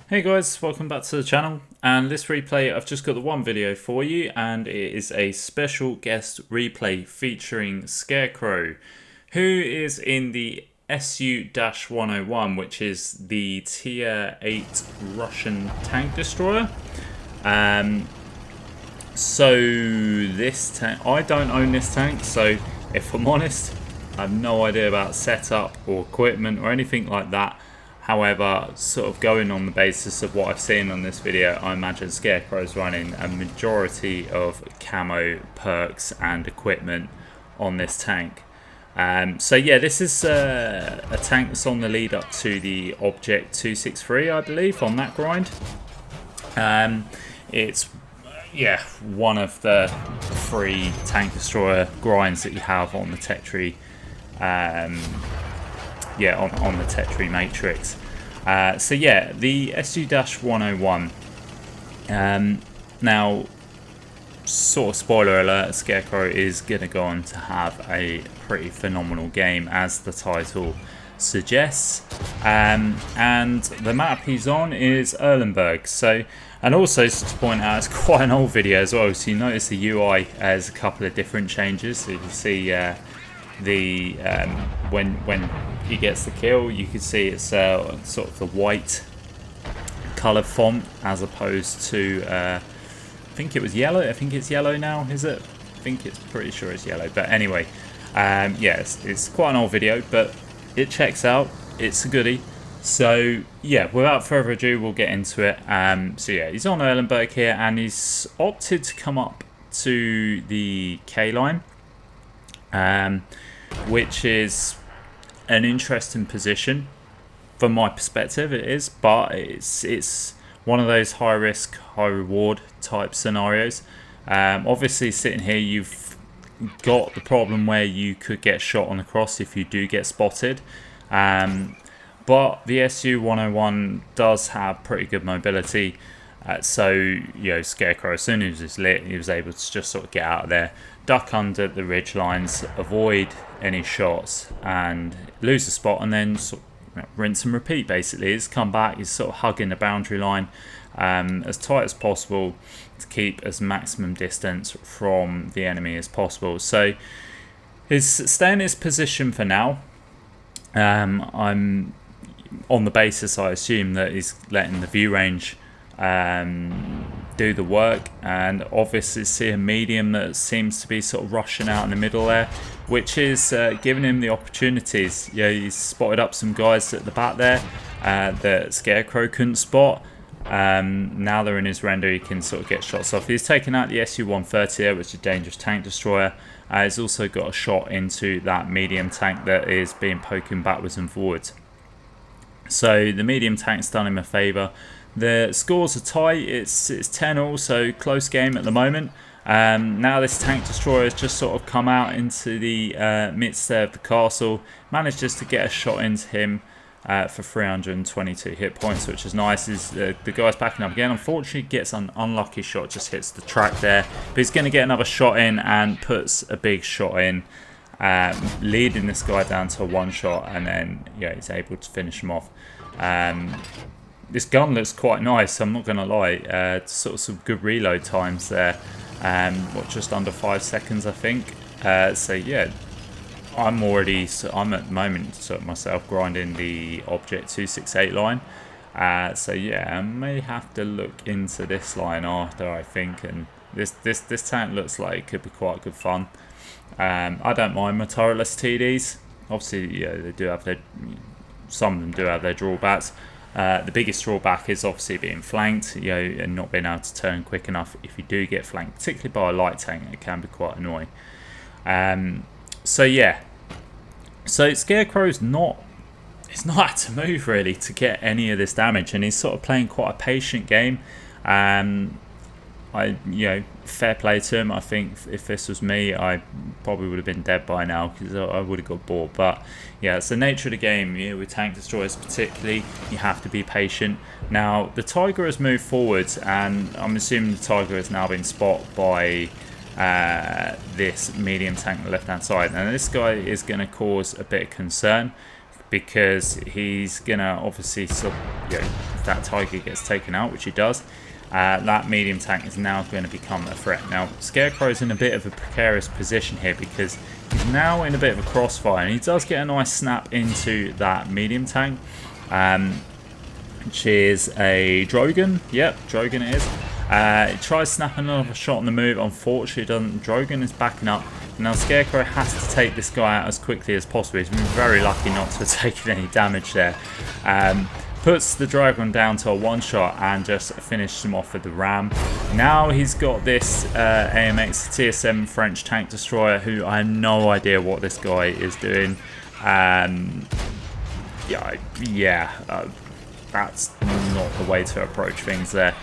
Hey guys, welcome back to the channel, and this replay I've just got the one video for you, and it is a special guest replay featuring Scarecrow, who is in the SU-101, which is the tier 8 Russian tank destroyer. So this tank, I don't own this tank, so if I'm honest, I have no idea about setup or equipment or anything like that. However, sort of going on the basis of what I've seen on this video, I imagine Scarecrow's running a majority of camo perks and equipment on this tank. So yeah, this is a tank that's on the lead up to the Object 263, I believe, on that grind. It's one of the 3 tank destroyer grinds that you have on the tech tree. On the tech tree matrix. So yeah, the SU-101. Now, sort of spoiler alert, Scarecrow is going to go on to have a pretty phenomenal game, as the title suggests. And the map he's on is Erlenberg. So, and also just to point out, it's quite an old video as well. So you notice the UI has a couple of different changes. So you can see when he gets the kill, you can see it's sort of the white color font as opposed to I think it was yellow. I think it's yellow now, is it? I think it's pretty sure it's yellow. But anyway, it's quite an old video, but it checks out. It's a goodie. So yeah, without further ado, we'll get into it. So yeah, he's on Erlenberg here, and he's opted to come up to the K line, which is an interesting position from my perspective. It is, but it's one of those high risk, high reward type scenarios. Obviously, sitting here, you've got the problem where you could get shot on the cross if you do get spotted. But the SU-101 does have pretty good mobility. So, you know, Scarecrow, as soon as it's lit, he was able to just sort of get out of there, duck under the ridge lines, avoid any shots, and lose the spot, and then sort of, rinse and repeat. Basically, he's come back, he's sort of hugging the boundary line as tight as possible to keep as maximum distance from the enemy as possible. So he's staying in his position for now. I'm on the basis, I assume, that he's letting the view range do the work, and obviously see a medium that seems to be sort of rushing out in the middle there, which is giving him the opportunities. Yeah, he's spotted up some guys at the back there that Scarecrow couldn't spot. Now they're in his render, he can sort of get shots off. He's taken out the SU-130 there, which is a dangerous tank destroyer. He's also got a shot into that medium tank that is being poking backwards and forwards. So the medium tank's done him a favour. The scores are tight, it's 10-all, so close game at the moment. Now this tank destroyer has just sort of come out into the midst of the castle, managed just to get a shot into him for 322 hit points, which is nice. The guy's backing up again. Unfortunately, gets an unlucky shot, just hits the track there. But he's going to get another shot in and puts a big shot in, leading this guy down to a one shot, and then he's able to finish him off. This gun looks quite nice, I'm not going to lie. Sort of some good reload times there. Just under 5 seconds, I think. So yeah, I'm at the moment sort of myself grinding the Object 268 line. So yeah, I may have to look into this line after, I think. And this tank looks like it could be quite good fun. I don't mind my turretless TDs. Obviously, they do have some of them do have their drawbacks. The biggest drawback is obviously being flanked, and not being able to turn quick enough if you do get flanked, particularly by a light tank. It can be quite annoying. So yeah, so Scarecrow's not had to move really to get any of this damage, and he's sort of playing quite a patient game. Fair play to him. I think if this was me, I probably would have been dead by now, because I would have got bored. But yeah, it's the nature of the game. With tank destroyers particularly, you have to be patient. Now the Tiger has moved forwards, and I'm assuming the Tiger has now been spotted by this medium tank on the left hand side. And this guy is going to cause a bit of concern, because he's going to obviously that Tiger gets taken out, which he does, that medium tank is now going to become a threat. Now, Scarecrow's in a bit of a precarious position here because he's now in a bit of a crossfire, and he does get a nice snap into that medium tank, which is a Drogon. Yep, Drogon it is. He tries snapping another shot on the move. Unfortunately, doesn't. Drogon is backing up. Now, Scarecrow has to take this guy out as quickly as possible. He's been very lucky not to have taken any damage there. Puts the Dragon down to a one-shot and just finishes him off with the ram. Now he's got this AMX Tier 7 French tank destroyer, who I have no idea what this guy is doing. That's not the way to approach things there.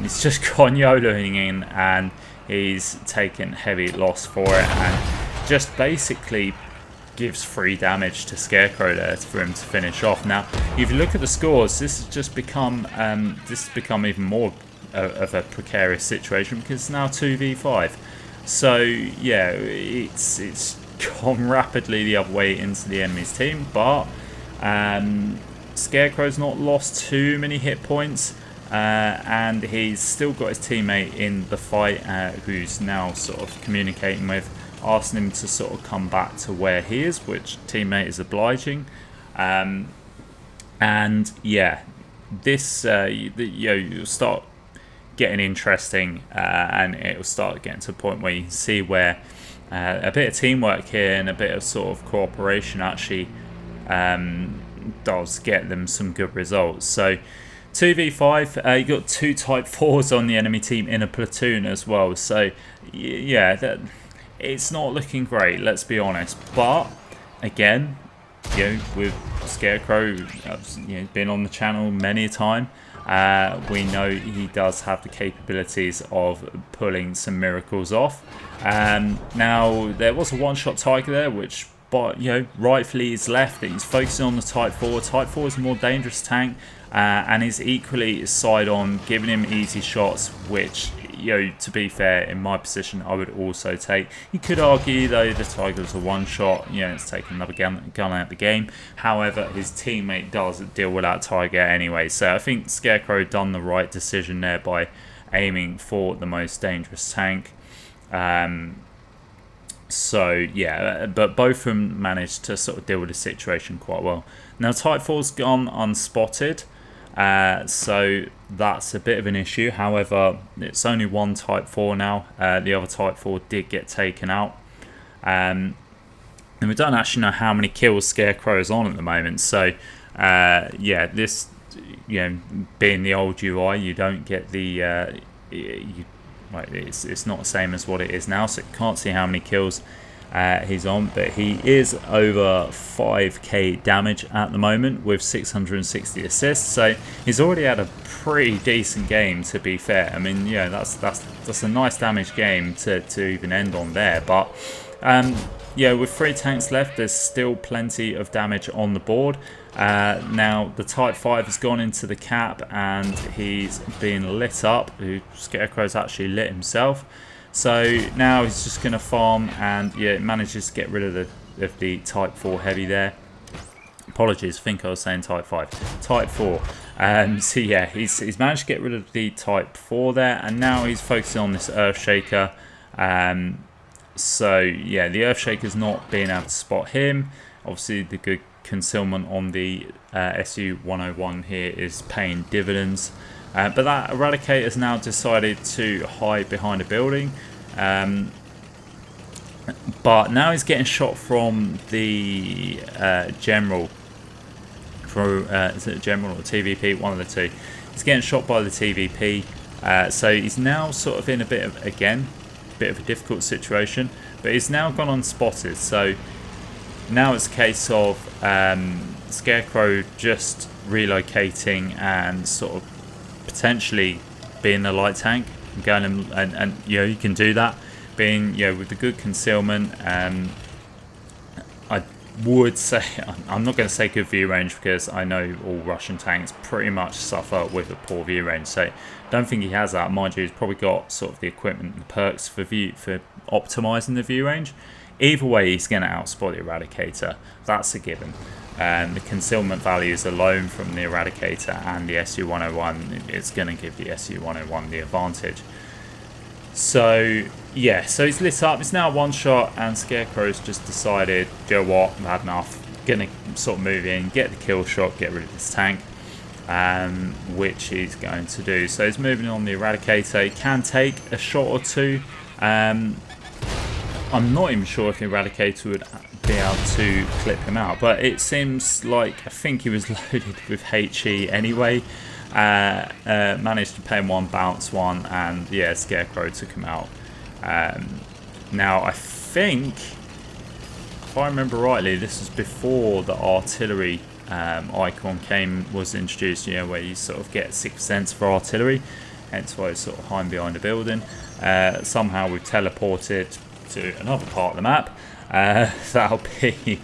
He's just gone YOLOing in, and he's taken heavy loss for it, and just basically gives free damage to Scarecrow there for him to finish off. Now, if you look at the scores, this has just become even more of a precarious situation because it's now 2v5. So yeah, it's gone rapidly the other way into the enemy's team, but Scarecrow's not lost too many hit points, and he's still got his teammate in the fight, who's now sort of communicating with, asking him to sort of come back to where he is, which teammate is obliging. And yeah, this you'll start getting interesting, and it'll start getting to a point where you can see where a bit of teamwork here and a bit of sort of cooperation actually does get them some good results. So 2v5, you got 2 Type 4s on the enemy team in a platoon as well. So yeah, it's not looking great, let's be honest. But again, with Scarecrow, been on the channel many a time. We know he does have the capabilities of pulling some miracles off. Now there was a one-shot Tiger there, which, but rightfully is left. He's focusing on the Type 4. Type 4 is a more dangerous tank, and is equally side on, giving him easy shots, which, to be fair, in my position, I would also take. You could argue, though, the Tiger's a one-shot. It's taking another gun out of the game. However, his teammate does deal with that Tiger anyway. So I think Scarecrow done the right decision there by aiming for the most dangerous tank. So yeah, but both of them managed to sort of deal with the situation quite well. Now Type 4's gone unspotted, so that's a bit of an issue. However, it's only one Type 4 now. The other Type 4 did get taken out, and we don't actually know how many kills Scarecrow is on at the moment. So yeah, this being the old UI, you don't get the it's not the same as what it is now, so you can't see how many kills he's on, but he is over 5k damage at the moment with 660 assists, so he's already had a pretty decent game, to be fair. I mean, that's a nice damage game to even end on there. But with 3 tanks left, there's still plenty of damage on the board. Now the Type 5 has gone into the cap and he's been lit up. Scarecrow's actually lit himself, so now he's just going to farm, and it manages to get rid of the Type 4 heavy there. Apologies, I think I was saying Type 5, Type 4. So yeah, he's managed to get rid of the Type 4 there, and now he's focusing on this Earthshaker. So yeah, the Earthshaker's not being able to spot him. Obviously the good concealment on the SU-101 here is paying dividends, but that Eradicator has now decided to hide behind a building, but now he's getting shot from the general, is it a general or TVP, one of the two. He's getting shot by the TVP, so he's now sort of in a bit of a difficult situation, but he's now gone unspotted. So now it's a case of Scarecrow just relocating and sort of potentially being the light tank and going and you can do that, being with the good concealment. I would say, I'm not going to say good view range, because I know all Russian tanks pretty much suffer with a poor view range, so don't think he has that. Mind you, he's probably got sort of the equipment and the perks for optimizing the view range. Either way, he's going to outspot the Eradicator, that's a given. the concealment values alone from the Eradicator and the SU-101, it's going to give the SU-101 the advantage. So yeah, so he's lit up. It's now one shot, and Scarecrow's just decided, you know what, I've had enough. Gonna sort of move in, get the kill shot, get rid of this tank, which he's going to do. So he's moving on the Eradicator. He can take a shot or two. I'm not even sure if the Eradicator would be able to clip him out, but it seems like, I think he was loaded with HE anyway. Managed to pay him one, bounce one, and yeah, Scarecrow took him out. Now I think, if I remember rightly, this was before the artillery icon was introduced, you know, where you sort of get 6% for artillery, hence why it's sort of hiding behind a building. Somehow we've teleported to another part of the map. That'll be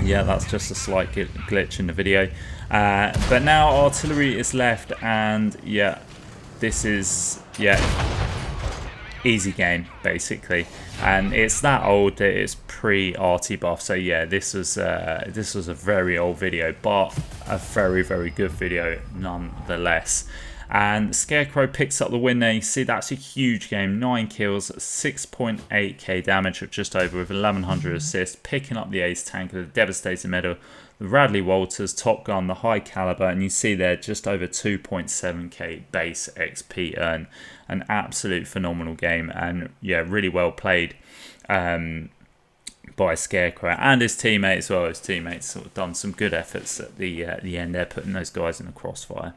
yeah, that's just a slight glitch in the video. But now artillery is left, and yeah, this is, yeah, easy game basically, and it's that old that it's pre-arty buff. So yeah, this was a very old video, but a very, very good video nonetheless. And Scarecrow picks up the win there. You see, that's a huge game. 9 kills, 6.8k damage, of just over, with 1100 assists, picking up the ace tank with a devastating medal, the Radley Walters, Top Gun, the high caliber, and you see there just over 2.7k base XP earn. An absolute phenomenal game, and yeah, really well played by Scarecrow and his teammate as well. His teammates sort of done some good efforts at the end there, putting those guys in the crossfire.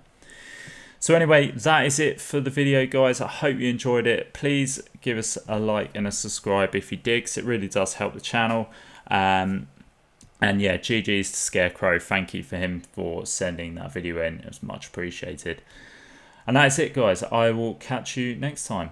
So anyway, that is it for the video, guys. I hope you enjoyed it. Please give us a like and a subscribe if you did, because it really does help the channel. And yeah, GG's to Scarecrow. Thank you for him for sending that video in. It was much appreciated. And that's it, guys. I will catch you next time.